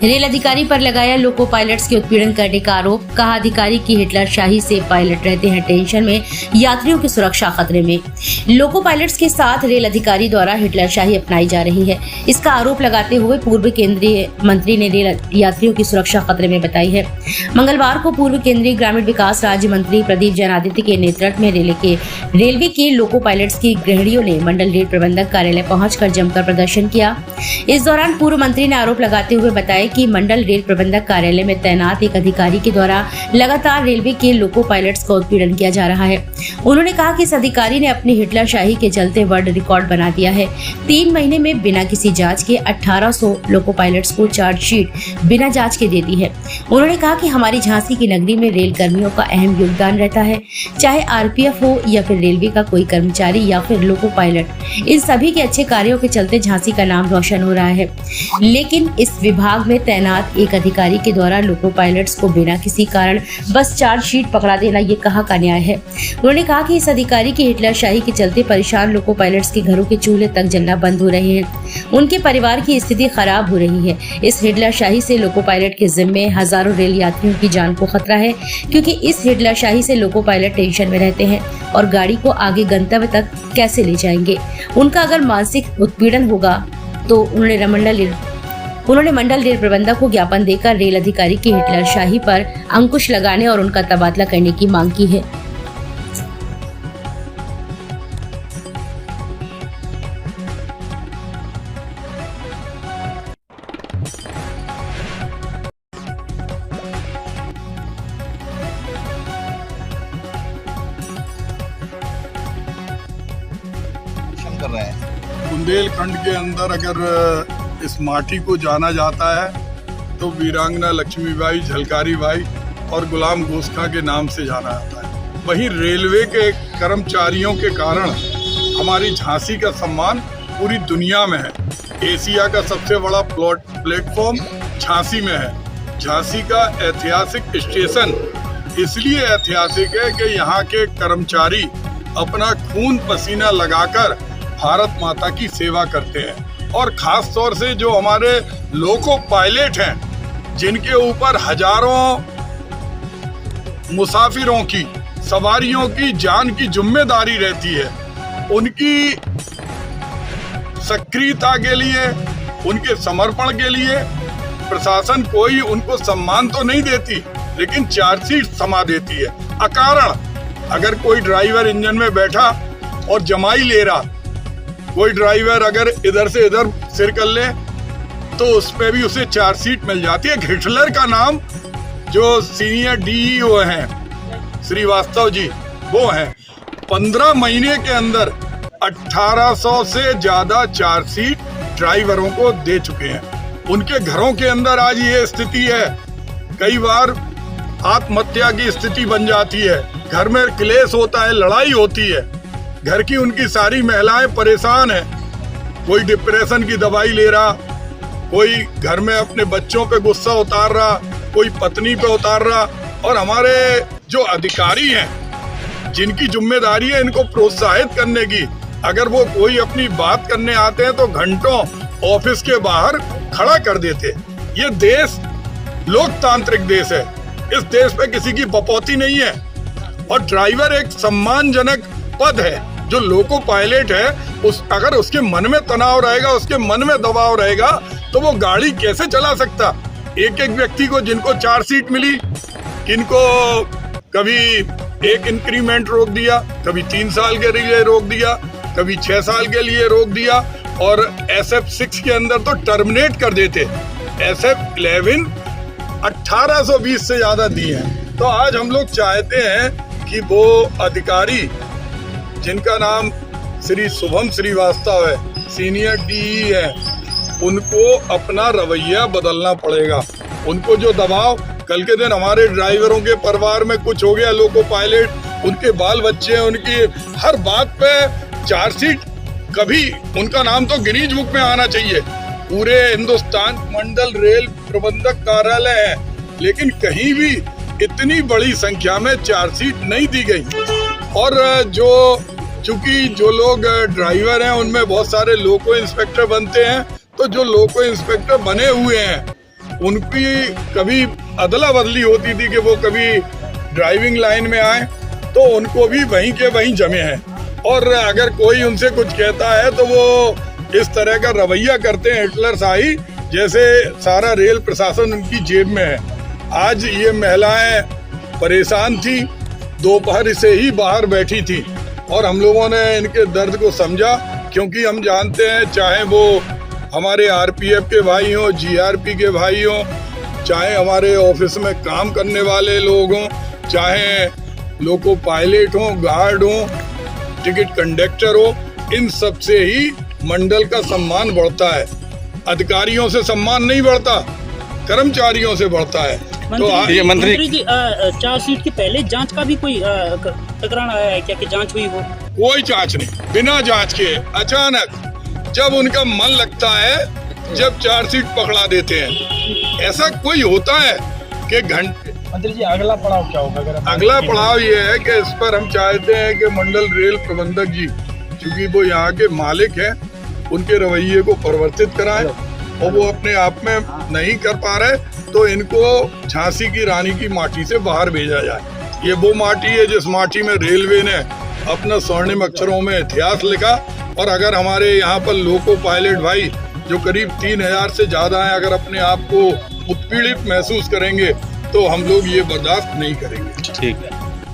Rail अधिकारी पर लगाया लोको पायलट्स के उत्पीड़न करने का आरोप। कहा अधिकारी की हिटलरशाही से पायलट रहते हैं टेंशन में, यात्रियों की सुरक्षा खतरे में। लोको पायलट्स के साथ रेल अधिकारी द्वारा हिटलरशाही अपनाई जा रही है, इसका आरोप लगाते हुए पूर्व केंद्रीय मंत्री ने रेल यात्रियों की सुरक्षा खतरे में बताई है। मंगलवार को पूर्व केंद्रीय ग्रामीण विकास राज्य मंत्री प्रदीप जैन आदित्य के नेतृत्व में रेलवे के लोको पायलट्स की गृहिणियों ने मंडल रेल प्रबंधक कार्यालय पहुंचकर जमकर प्रदर्शन किया। इस दौरान पूर्व मंत्री ने आरोप लगाते हुए बताया कि मंडल रेल प्रबंधक कार्यालय में तैनात एक अधिकारी के द्वारा लगातार रेलवे के लोको पायलट्स का उत्पीड़न किया जा रहा है। उन्होंने कहा कि इस अधिकारी ने अपनी हिटलरशाही के चलते वर्ल्ड रिकॉर्ड बना दिया है। 3 महीने में बिना किसी जांच के 1800 लोको पायलट्स को चार्जशीट बिना जांच के दे दी है। उन्होंने कहा कि हमारी झांसी की नगरी में रेल कर्मियों का अहम योगदान रहता है, चाहे आरपीएफ हो या फिर रेलवे का कोई कर्मचारी या फिर लोको पायलट। इन सभी के अच्छे कार्यों के चलते झांसी का नाम रोशन हो रहा है, लेकिन इस विभाग में तैनात एक अधिकारी के द्वारा लोको पायलट्स को बिना किसी कारण बस चार्जशीट पकड़ा देना ये कहाँ का न्याय है। उन्होंने कहा कि इस अधिकारी की हिटलरशाही के चलते परेशान लोको पायलट्स के घरों के चूल्हे तक जलना बंद हो रहे हैं, उनके परिवार की स्थिति खराब हो रही है। इस हिटलरशाही से लोको पायलट के जिम्मे हजारों रेल यात्रियों की जान को खतरा है, क्योंकि इस हिटलरशाही से लोको पायलट टेंशन में रहते हैं और गाड़ी को आगे गंतव्य तक कैसे ले जाएंगे। उनका अगर मानसिक उत्पीड़न होगा तो उन्होंने मंडल रेल प्रबंधक को ज्ञापन देकर रेल अधिकारी की हिटलरशाही पर अंकुश लगाने और उनका तबादला करने की मांग की है। कर रहे हैं। बुंदेलखंड के अंदर अगर इस माटी को जाना जाता है तो वीरांगना लक्ष्मीबाई, झलकारी बाई और गुलाम गोस्खा के नाम से जाना जाता है। वहीं रेलवे के कर्मचारियों के कारण हमारी झांसी का सम्मान पूरी दुनिया में है। एशिया का सबसे बड़ा प्लेटफॉर्म झांसी में है। झांसी का ऐतिहासिक स्टेशन इसलिए ऐतिहासिक है कि यहाँ के कर्मचारी अपना खून पसीना लगाकर भारत माता की सेवा करते हैं, और खास तौर से जो हमारे लोको पायलट हैं जिनके ऊपर हजारों मुसाफिरों की, सवारियों की जान की जिम्मेदारी रहती है, उनकी सक्रियता के लिए, उनके समर्पण के लिए प्रशासन कोई उनको सम्मान तो नहीं देती, लेकिन चार्जशीट थमा देती है अकारण। अगर कोई ड्राइवर इंजन में बैठा और जमाई ले रहा, कोई ड्राइवर अगर इधर से इधर सिर कर ले तो उस पे भी उसे चार्जशीट मिल जाती है। हिटलर का नाम जो सीनियर डीईओ हैं श्रीवास्तव जी, वो हैं। 15 महीने के अंदर 1800 से ज्यादा चार्जशीट ड्राइवरों को दे चुके हैं। उनके घरों के अंदर आज ये स्थिति है, कई बार आत्महत्या की स्थिति बन जाती है, घर में क्लेश होता है, लड़ाई होती है, घर की उनकी सारी महिलाएं परेशान हैं। कोई डिप्रेशन की दवाई ले रहा, कोई घर में अपने बच्चों पे गुस्सा उतार रहा, कोई पत्नी पे उतार रहा। और हमारे जो अधिकारी हैं जिनकी जिम्मेदारी है इनको प्रोत्साहित करने की, अगर वो कोई अपनी बात करने आते हैं तो घंटों ऑफिस के बाहर खड़ा कर देते। ये देश लोकतांत्रिक देश है, इस देश पे किसी की बपौती नहीं है, और ड्राइवर एक सम्मानजनक पद है। जो लोको पायलट है अगर उसके मन में तनाव रहेगा, उसके मन में दबाव रहेगा, तो वो गाड़ी कैसे चला सकता। एक एक व्यक्ति को, जिनको चार्जशीट मिली, किनको कभी एक इंक्रीमेंट रोक दिया, कभी 3 साल के लिए रोक दिया, कभी 6 साल के लिए रोक दिया, और SF6 के अंदर तो टर्मिनेट कर देते। SF11 1820 से ज्यादा दी है। तो आज हम लोग चाहते हैं कि वो अधिकारी जिनका नाम श्री शुभम श्रीवास्तव है, सीनियर डीई है, उनको अपना रवैया बदलना पड़ेगा। उनको जो दबाव, कल के दिन हमारे ड्राइवरों के परिवार में कुछ हो गया, लोको पायलट, उनके बाल बच्चे हैं, उनकी हर बात पे चार्जशीट, कभी उनका नाम तो गिनीज बुक में आना चाहिए। पूरे हिंदुस्तान मंडल रेल प्रबंधक कार्यालय है, लेकिन कहीं भी इतनी बड़ी संख्या में चार्जशीट नहीं दी गई। और चूंकि जो लोग ड्राइवर हैं उनमें बहुत सारे लोको इंस्पेक्टर बनते हैं, तो जो लोको इंस्पेक्टर बने हुए हैं उनकी कभी अदला बदली होती थी कि वो कभी ड्राइविंग लाइन में आए, तो उनको भी वहीं के वहीं जमे हैं। और अगर कोई उनसे कुछ कहता है तो वो इस तरह का रवैया करते हैं हिटलर शाही, जैसे सारा रेल प्रशासन उनकी जेब में है। आज ये महिलाएं परेशान थी, दोपहर से ही बाहर बैठी थी और हम लोगों ने इनके दर्द को समझा, क्योंकि हम जानते हैं चाहे वो हमारे आरपीएफ के भाई हों, जीआरपी के भाई हों, चाहे हमारे ऑफिस में काम करने वाले लोग हों, चाहे लोको पायलट हों, गार्ड हों, टिकट कंडक्टर हो, इन सब से ही मंडल का सम्मान बढ़ता है। अधिकारियों से सम्मान नहीं बढ़ता, कर्मचारियों से बढ़ता है। मंत्री जी, चार्जशीट के पहले जांच का भी कोई प्रकरण आया है क्या कि जांच हुई हो? कोई जांच नहीं, बिना जांच के अचानक जब उनका मन लगता है, जब चार्जशीट पकड़ा देते हैं। ऐसा कोई होता है कि घंटे। मंत्री जी, अगला पड़ाव क्या होगा? अगला पड़ाव ये है कि इस पर हम चाहते हैं कि मंडल रेल प्रबंधक जी, क्योंकि वो यहाँ के मालिक हैं, उनके रवैये को परिवर्तित कराएं, और वो अपने आप में नहीं कर पा रहे तो इनको झांसी की रानी की माटी से बाहर भेजा जाए। ये वो माटी है जिस माटी में रेलवे ने अपना स्वर्णिम अक्षरों में इतिहास लिखा। और अगर हमारे यहाँ पर लोको पायलट भाई जो करीब 3000 से ज्यादा हैं, अगर अपने आप को उत्पीड़ित महसूस करेंगे तो हम लोग ये बर्दाश्त नहीं करेंगे। ठीक है।